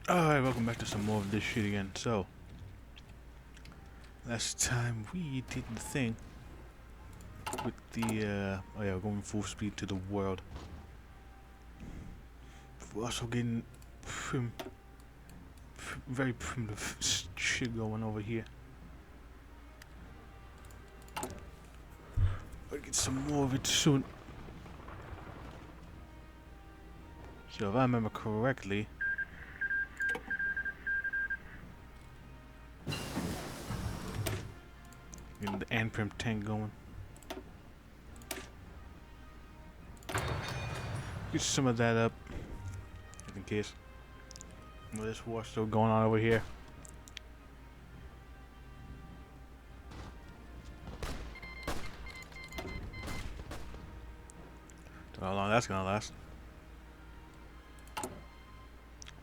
Alright, welcome back to some more of this shit again. So, last time we did the thing with the, oh yeah, we're going full speed to the world. We're also getting very primitive shit going over here. I'll get some more of it soon. So, if I remember correctly, getting the Anprim tank going. Get some of that up, just in case. Well, this war's still going on over here. Don't know how long that's gonna last. But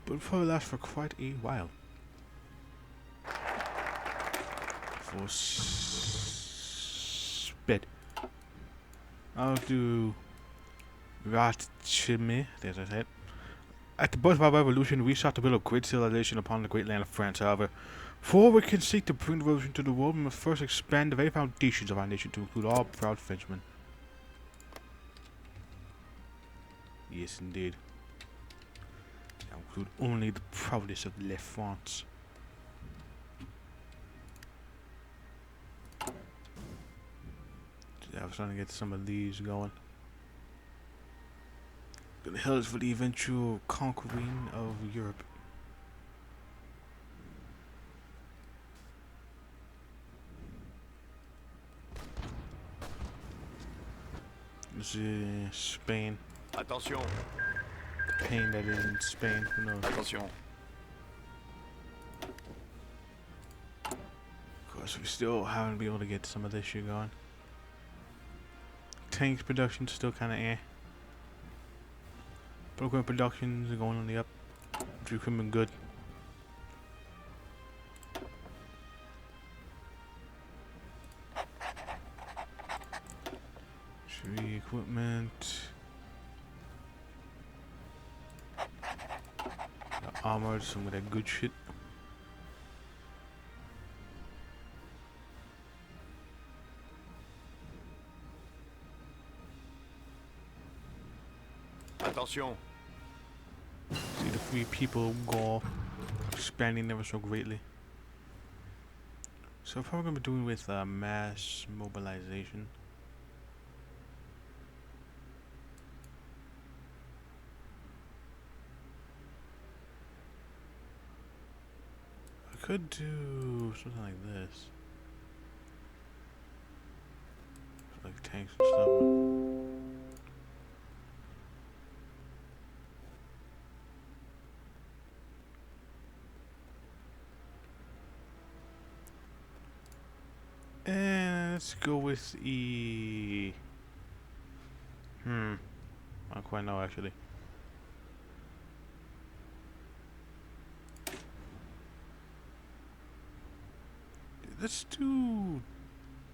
it'll probably last for quite a while. For spit. I'll do Ratchimi, there's I said. At the birth of our revolution, we sought to build a great civilization upon the great land of France. However, before we can seek to bring the revolution to the world, we must first expand the very foundations of our nation to include all proud Frenchmen. Yes, indeed. To include only the proudest of La France. I was trying to get some of these going. The hell is for the eventual conquering of Europe. This is Spain. Attention. The pain that is in Spain. Who knows? Attention. Of course, we still haven't been able to get some of this shit going. Tanks production still kind of eh. Program productions are going on the up. Equipment good. Tree equipment. Armored, some of that good shit. Attention. See the free people go expanding ever so greatly. So what we're gonna be doing with mass mobilization. I could do something like this. Like tanks and stuff. And let's go with E. I don't quite know actually. Let's do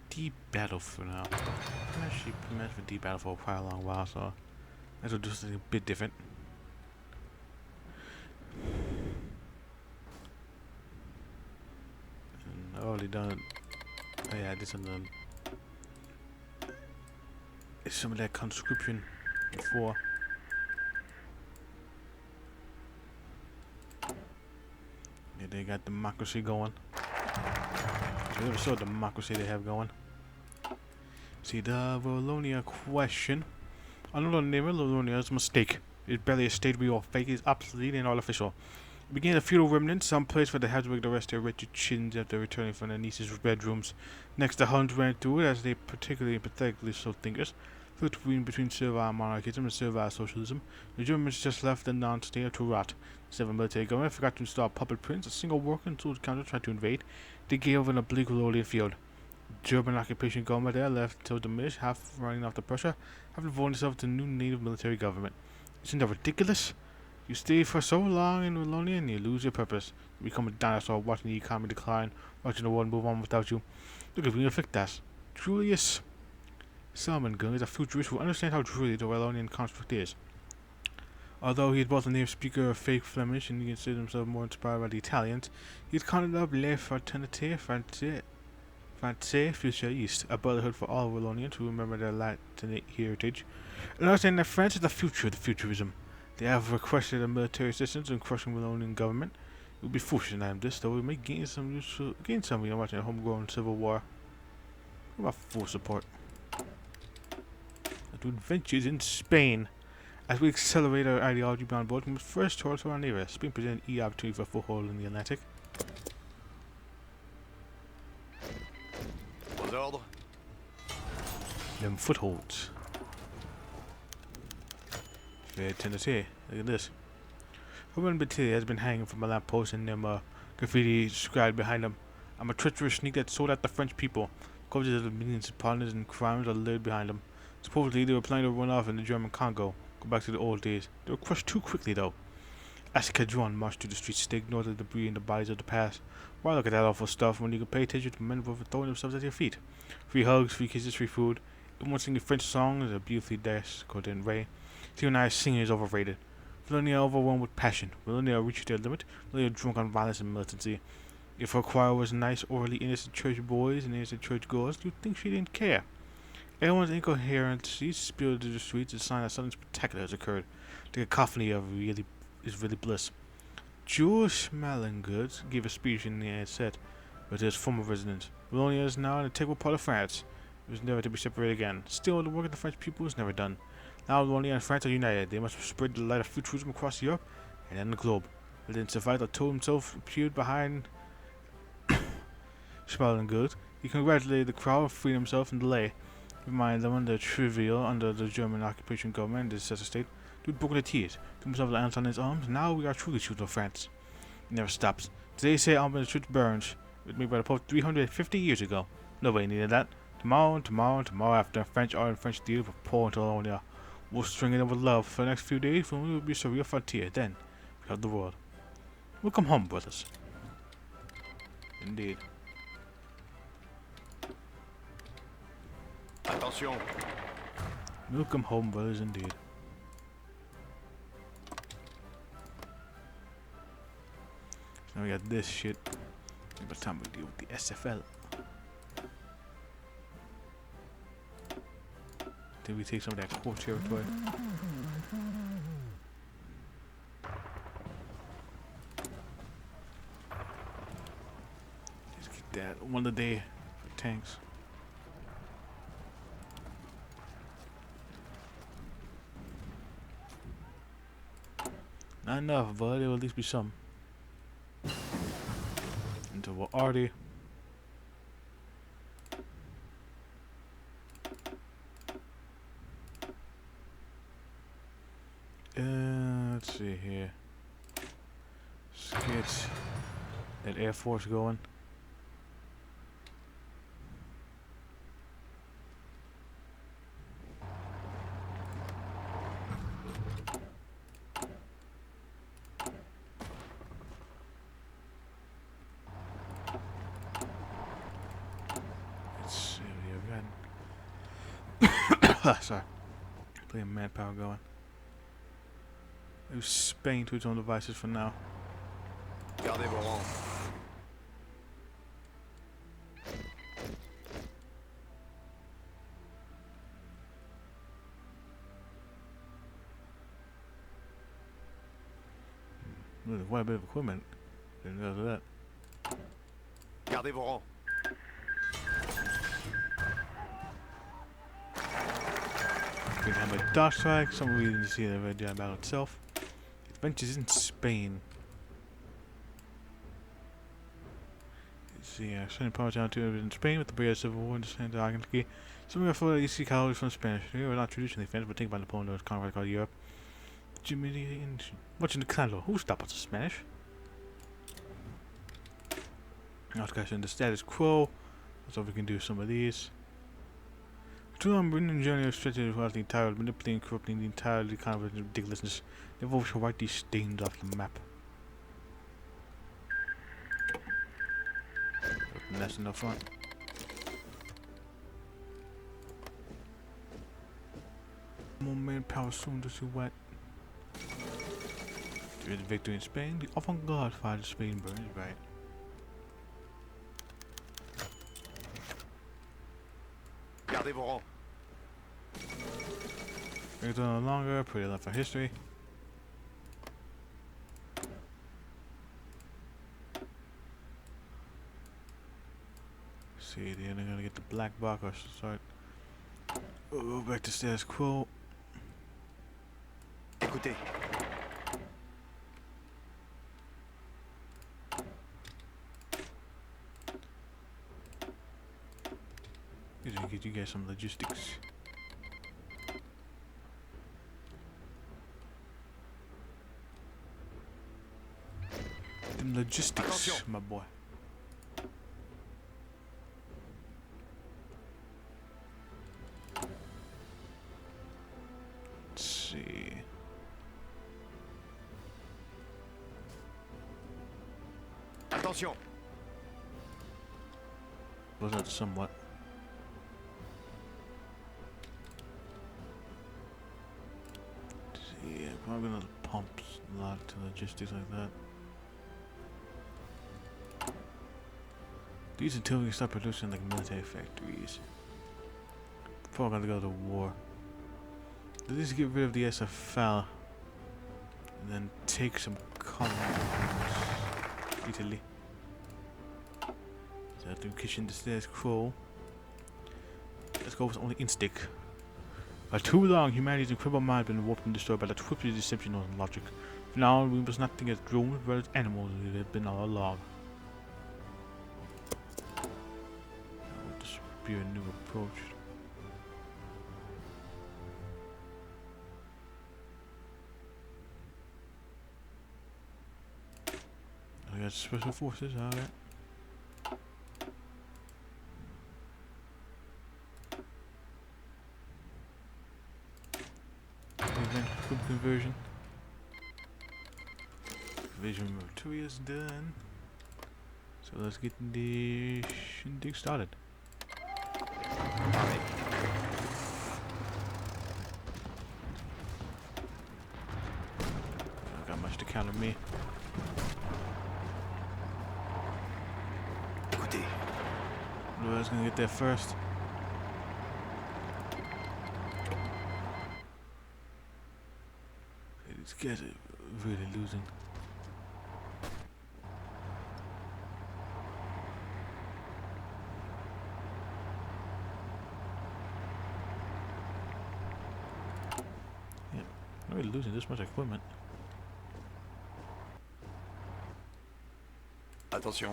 deep battle for now. I'm actually meant for deep battle for quite a long while, so let's do something a bit different. And I've already done it. Oh yeah, I did some of them. Some of that conscription before. Yeah, they got democracy going. So never saw democracy they have going. See, the Wallonia question. Another name of Wallonia is a mistake. It's barely a state we all fake, it's obsolete and artificial. It began a feudal remnant, some place where they had to make the rest their wretched chins after returning from their nieces' bedrooms. Next, the Huns ran through it, as they particularly and pathetically so thinkers. Between servile monarchism and servile socialism, the Germans just left the non-state to rot. The civil military government forgot to install puppet prince, a single worker until the counter tried to invade. They gave over an oblique rolling field. German occupation government there left till diminished, half running off the pressure, half devoting itself to new native military government. Isn't that ridiculous? You stay for so long in Wallonia and you lose your purpose. You become a dinosaur watching the economy decline, watching the world move on without you. Look at me afflict us. Julius Salmongun is a futurist who understands how truly the Wallonian construct is. Although he is both a native speaker of fake Flemish and he considers himself more inspired by the Italians, he is conjured up Le Fraternité Français Future East, a brotherhood for all Wallonians who remember their Latin heritage, and understand that France is the future of the futurism. They have requested a military assistance in crushing Wallonian government. It would be foolish to deny them this, though we may gain some watching a homegrown civil war. What about full support? To adventures in Spain. As we accelerate our ideology beyond borders, we must first towards our neighbor. Spain presents an opportunity for a foothold in the Atlantic. Them footholds. Fair Tennessee. Look at this. Herman Battier has been hanging from a lamppost and them graffiti inscribed behind him. I'm a treacherous sneak that sold out the French people. Corpses of millions of partners and crimes are laid behind them. Supposedly they were planning to run off in the German Congo. Go back to the old days. They were crushed too quickly though. As Cadron marched through the streets to ignore the debris and the bodies of the past. Why look at that awful stuff when you can pay attention to men who are throwing themselves at your feet? Free hugs, free kisses, free food. Everyone singing French songs, a beautifully discordant Ray. Synchronized singing is overrated. Millennia are overwhelmed with passion. Millennia reached their limit. Millennia are drunk on violence and militancy. If her choir was nice, orally innocent church boys and innocent church girls, you'd think she didn't care. Everyone's incoherency spilled to the streets is a sign that something spectacular has occurred. The cacophony of is really bliss. Jewish Malingoods gave a speech in the set, but his former residence. Wallonia is now an integral part of France. It was never to be separated again. Still, the work of the French people is never done. Now Wallonia and France are united. They must spread the light of futurism across Europe and then the globe. But then Survivor told himself appeared behind Schmalengood. He congratulated the crowd, freeing himself from delay. Reminded them under trivial under the German occupation government and the such state. Dude broke the tears. Threw himself the ants on his arms. Now we are truly children of France. It never stops. Today say Alban the church burns. It was made by the Pope 350 years ago. Nobody needed that. Tomorrow after French art and French theater will pour into Wallonia. We'll string it with love for the next few days when we will be a surreal frontier. Then we have the world. Welcome home, brothers. Indeed. Attention. Welcome home, brothers, indeed. Now we got this shit. By the time we deal with the SFL. Did we take some of that core territory? Let's get that one a day for tanks. Not enough, but there will at least be some. Until we're already. Let's see here. Let's get that Air Force going. Let's see what we've got. Sorry. Plenty of manpower going. Leave Spain to its own devices for now. Gardez vos rangs. Really, quite a bit of equipment. Didn't know that. Gardez vos rangs. We have a dart strike. Some we didn't see the video battle itself. Adventures in Spain. Let's see, sending power down to in Spain with the British Civil War and the Santa Anarchy. Some of our EC colleagues from Spanish. They were not traditionally French, but think about Napoleon was conquered called Europe. Jimmy and watching the candle. Who stopped us Spanish? Outcasting the status quo. So we can do some of these. Too long been journey of stretching throughout the entire manipulating, corrupting the entire kind of ridiculousness. They've always wipe these stains off the map. That's enough fun. More manpower soon to see what. With victory in Spain, the avant-garde fighter Spain burns bright. Gardez vos rangs. It's no longer, pretty left for history. See, they're gonna get the black box or start. Oh, back to status quo. Écoutez. Gonna get you guys some logistics. Them logistics, Attention. my boy. Let's see. Attention. Was that somewhat? Yeah, probably gonna pump a lot to logistics like that. These until we can start producing like military factories. Before we're gonna go to war. Let's just get rid of the SFL. And then take some colonies. Italy. So after kitchen the status quo. Let's go with only instinct. For too long, humanity's incredible mind has been warped and destroyed by the twisted deception of logic. For now, we must not think as drones, but as animals we have been all along. This would be a new approach. I got special forces, alright. Good conversion. Vision number 2 is done. So let's get the shindig started. Not got much to counter me. Écoutez. Whoever's gonna get there first. These guys are really losing. Yeah, not really losing this much equipment. Attention.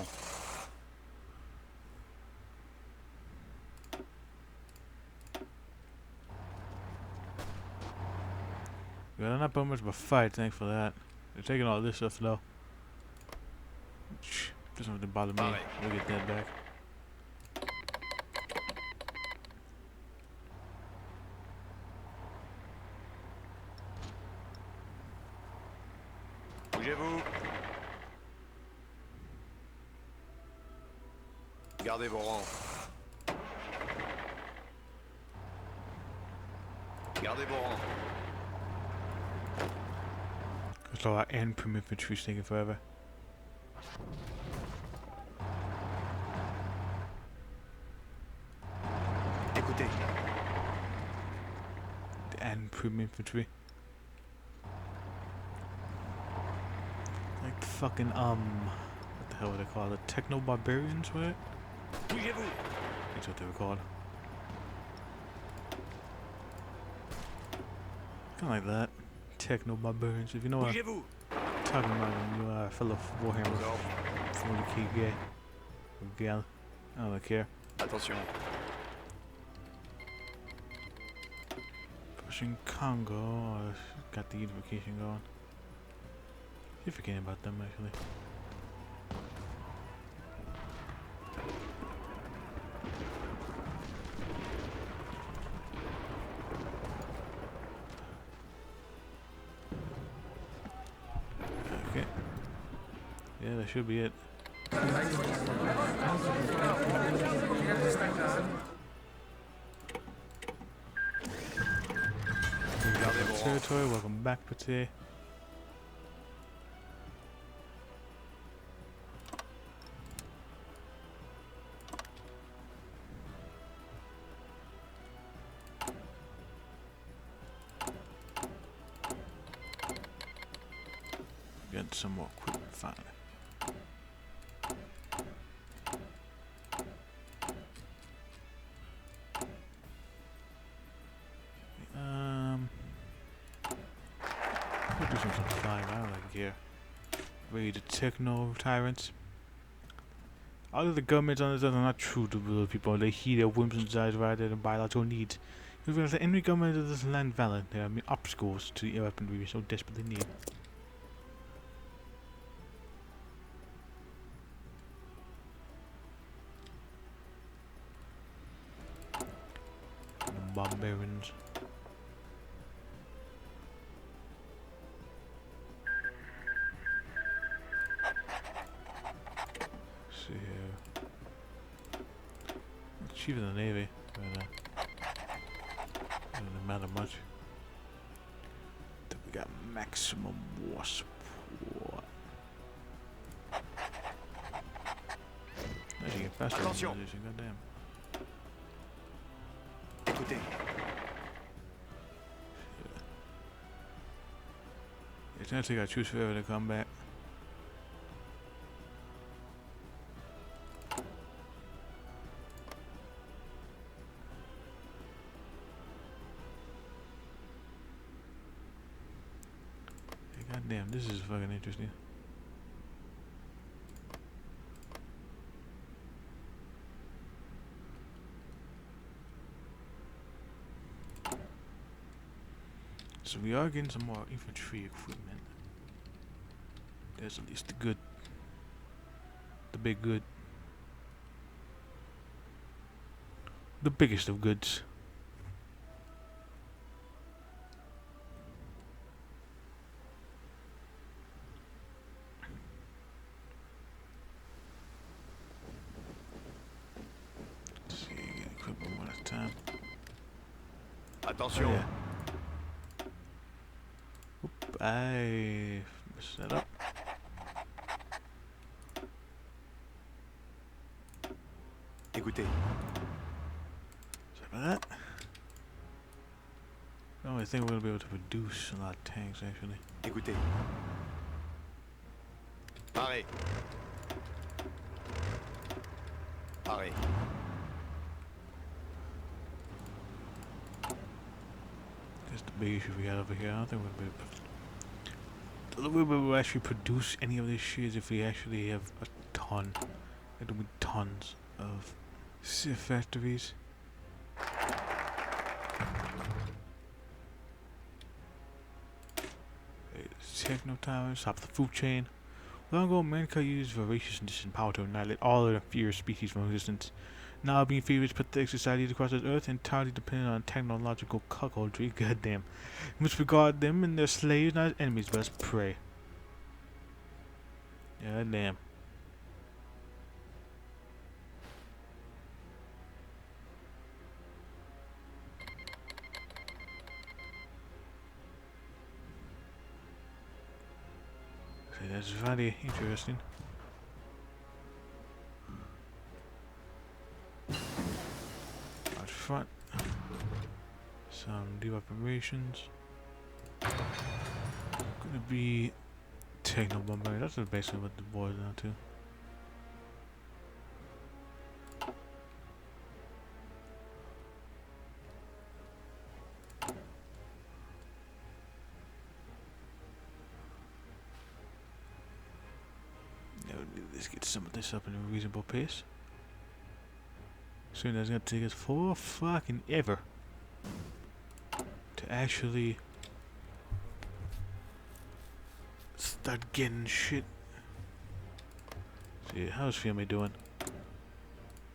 Yeah, not that much of a fight, thanks for that. They're taking all this stuff though. Doesn't really bother me. We'll get that back. Bougez-vous. Gardez vos rangs. Gardez vos rangs. That's all our end prime infantry's taking forever. Écoutez. The end prime infantry. Like fucking what the hell were they called? The techno barbarians, right? Bougez-vous. That's what they were called. Kinda like that. Techno barbarians. If you know what Bougez-vous. I'm talking about, when you are a fellow Warhammer 40k guy or gal. I don't care. Attention. Pushing Congo. Got the unification going. You're forgetting about them actually. Okay. Yeah, that should be it. Territory, welcome back, Pate. get some more equipment finally. We'll do some flying. I don't like gear. Raid the techno tyrants. All of the governments on this earth are not true to real people. They heed their whims and desires rather than biological needs. If there is any government of this land valid, there are mere obstacles to the weaponry we so desperately need. The barbarians. See here. Chief of the Navy. Doesn't matter much. Then we got maximum war support. Now you get faster Attention. goddamn. Écoutez, It's gonna take our troops forever to come back. Goddamn, this is fucking interesting. So we are getting some more infantry equipment. There's at least the big good. The biggest of goods. attention. Oh, yeah. Oop, I messed that up. Écoutez, Sorry about that. I don't really think we're gonna be able to produce a lot of tanks actually. écoutez. Arrêt. Arrêt. That's the big issue we got over here. I don't think we're gonna be able to. The way we will actually produce any of this shit is if we actually have a ton. There'll be tons of factories. Techno towers, top of the food chain. Long ago, mankind used voracious and distant power to annihilate all other inferior species from existence. Now, being feverish, pathetic societies across this earth entirely dependent on technological cuckoldry. Goddamn. We must regard them and their slaves not as enemies, but as prey. Goddamn. Okay, that's very interesting. Out front, some deep operations. Gonna be techno bombardment. That's basically what the boys are to. Let's get some of this up in a reasonable pace. Soon that's gonna take us for fucking ever to actually start getting shit. See, how's Fiume doing?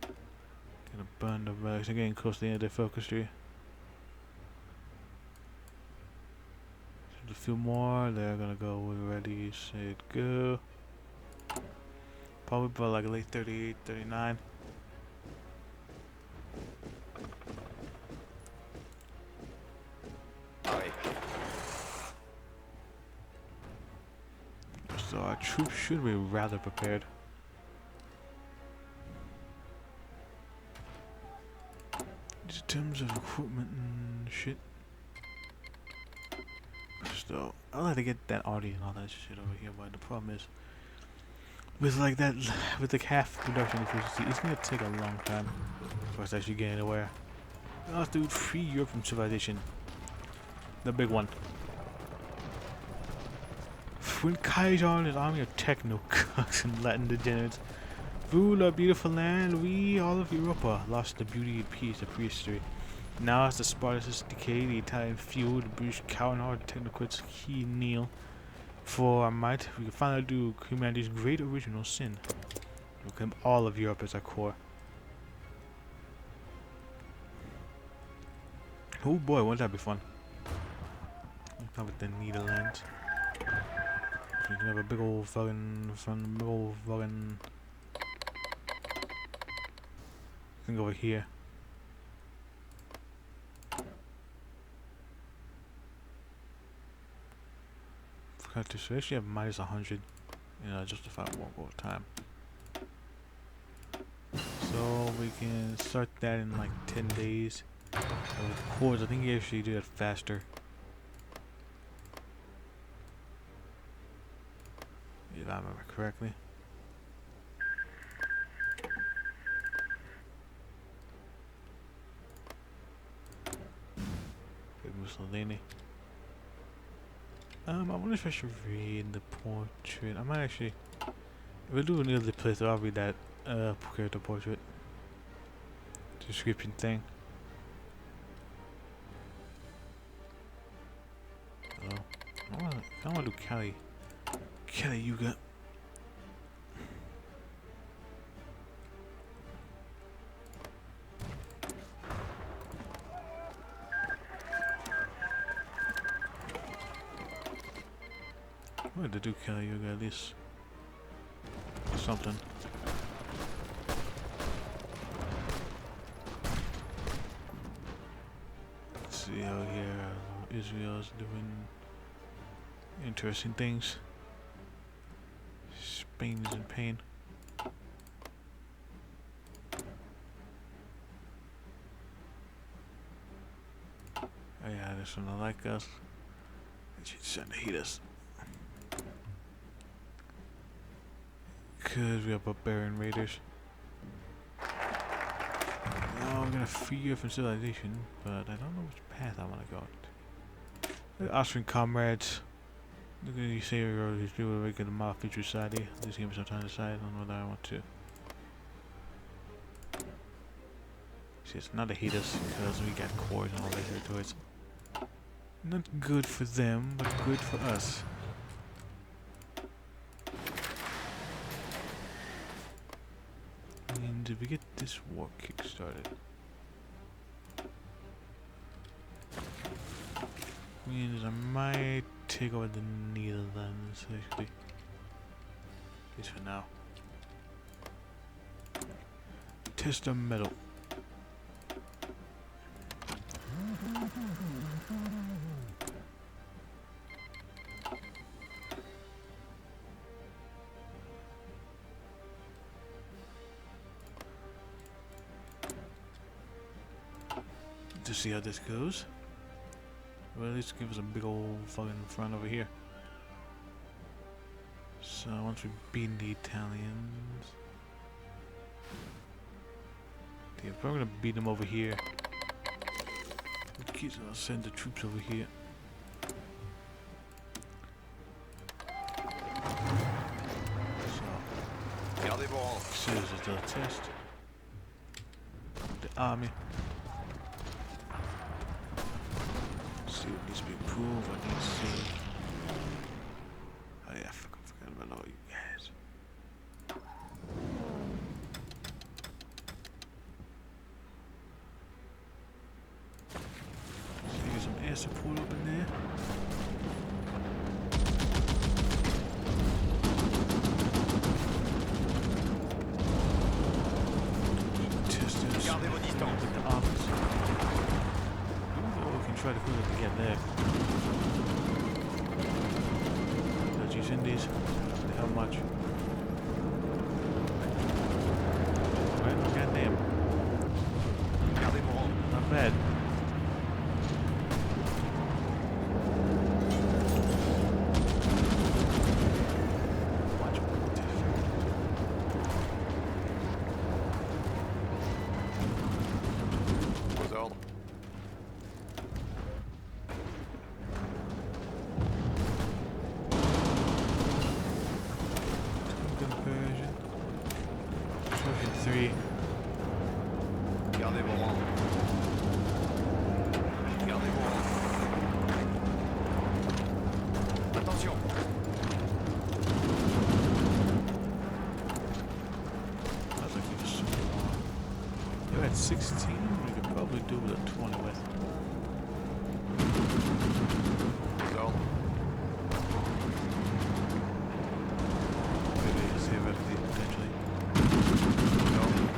Gonna burn the relics. They're getting close to the end of their focus tree. Just a few more. They're gonna go ready, set, go. Probably about like late 38, 39. Arrêt. So our troops should be rather prepared. Just in terms of equipment and shit. So I'll have to get that audio and all that shit over here. But the problem is, with like that, with like half production efficiency, it's gonna take a long time for us to actually get anywhere. I'll have to free Europe from civilization. The big one. When Kaiser and his army of techno cucks and Latin degenerates rule our beautiful land, we, all of Europa, lost the beauty and peace of prehistory. Now, as the Spartans decay, the Italian fuel, the British cow, and all the technocrits he kneel for our might, we can finally do humanity's great original sin. We claim all of Europe as our core. Oh boy, won't that be fun? Come with the Netherlands. So we can have a big old fucking thing over here. Forgot to say, actually have minus 100. Justify one more time. So we can start that in like 10 days. Of course, I think you actually do it faster. If I remember correctly. Big Mussolini. I wonder if I should read the portrait. I might actually. If I do another playthrough, I'll read that character portrait description thing. Hello. I want to do Cali. Cali Yuga. I wanted to do Cali Yuga at least. Something. Let's see how here Israel's doing interesting things. Spain is in pain. Oh yeah, this one don't like us. She's trying to hate us. Cause we have barbarian raiders. Now I'm gonna free you from civilization, but I don't know which path I wanna go. The Austrian comrades. Look at you say these people are making a mob feature society. Just give me some time to decide on whether I want to. See, it's not to hate us because we got cores and all that here to it. Not good for them, but good for us. And did we get this war kick-started? Means I might take over the Netherlands, actually. At least for now. Test of metal. To see how this goes. Well, at least give us a big old fucking front over here. So once we beat the Italians, yeah, we're gonna beat them over here. Okay, so I'll send the troops over here. So, this is the test. The army. See what needs to be improved. I need to see. Oh yeah, I forgot about all you guys. So get some air support up in there. Test this with the arms. Oh, we can try to put it together there. Let's use Indies. How much? Right, goddamn. Not bad. 3. Gardez vos rangs. Gardez vos rangs. Attention. That's like you're so long. You're at 16. We could probably do with a 20 with. Les ordres. Maybe save everything potentially. Les ordres.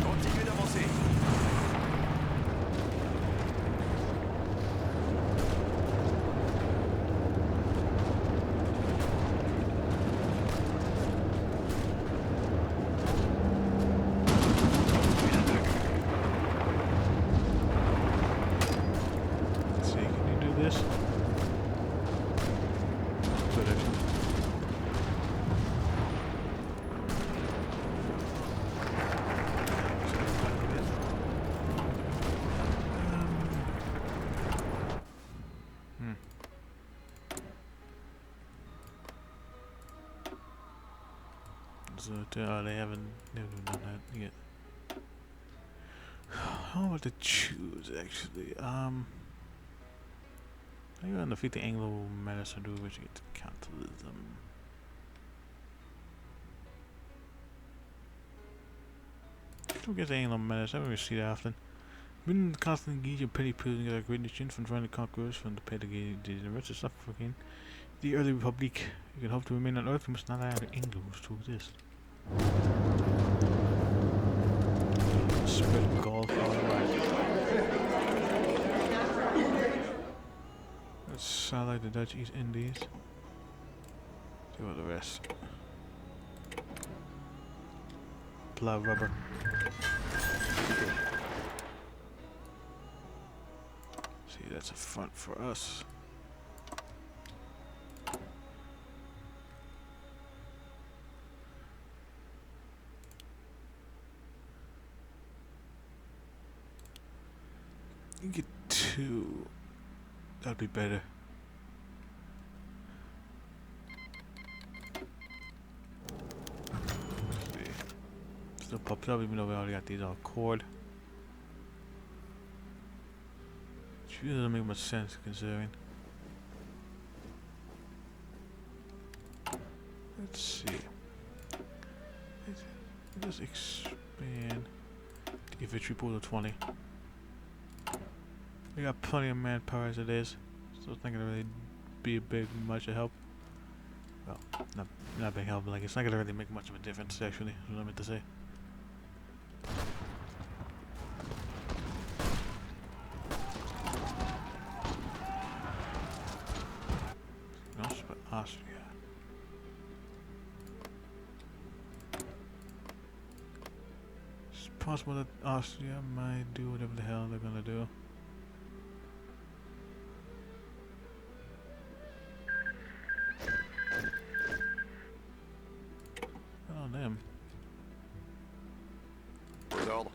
Continuez d'avancer. Let's see, can you do this? Good actually. Hmm. So they haven't done that yet. How about to choose actually? I'm gonna defeat the Anglo Menace or do which gets capitalism. Who gets the Anglo Menace? I don't really see that often. Been constantly engaged in petty pills and get a great nation from trying to conquer us from the petty the rest of suffocating the early republic. You can hope to remain on Earth, you must not allow the Anglos to exist. Spread golf all right. Let's sound like the Dutch East Indies. See what the rest. Plow rubber. See, that's a front for us. You get 2. That'd be better. Let's see. Still pops up even though we already got these all cord. Which really doesn't make much sense considering. Let's see. Let's expand the infantry pool to 20. We got plenty of manpower as it is. Still think it'll really be a big much of help. Well, not big help, but like it's not gonna really make much of a difference actually, is what I meant to say. Austria. It's possible that Austria might do whatever the hell they're gonna do. Oh, them. Les ordres.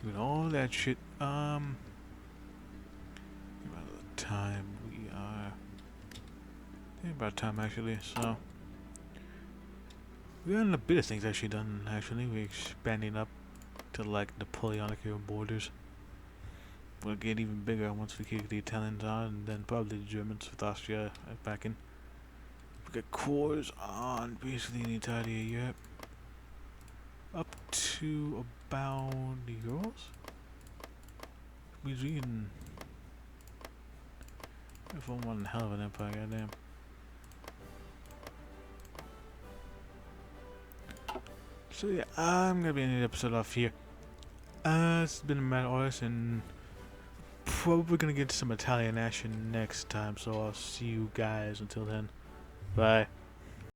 Doing all that shit. About the time we are. About time actually. So we got a bit of things actually done. Actually, we're expanding up to like Napoleonic era borders. We'll get even bigger once we kick the Italians on, and then probably the Germans with Austria back in. We got cores on basically the entirety of Europe. Up to about the Urals? We can. If I'm one hell of an empire, goddamn. So yeah, I'm gonna be ending the episode off here. It's been a Mad Artist, and probably gonna get some Italian action next time. So I'll see you guys until then. Bye.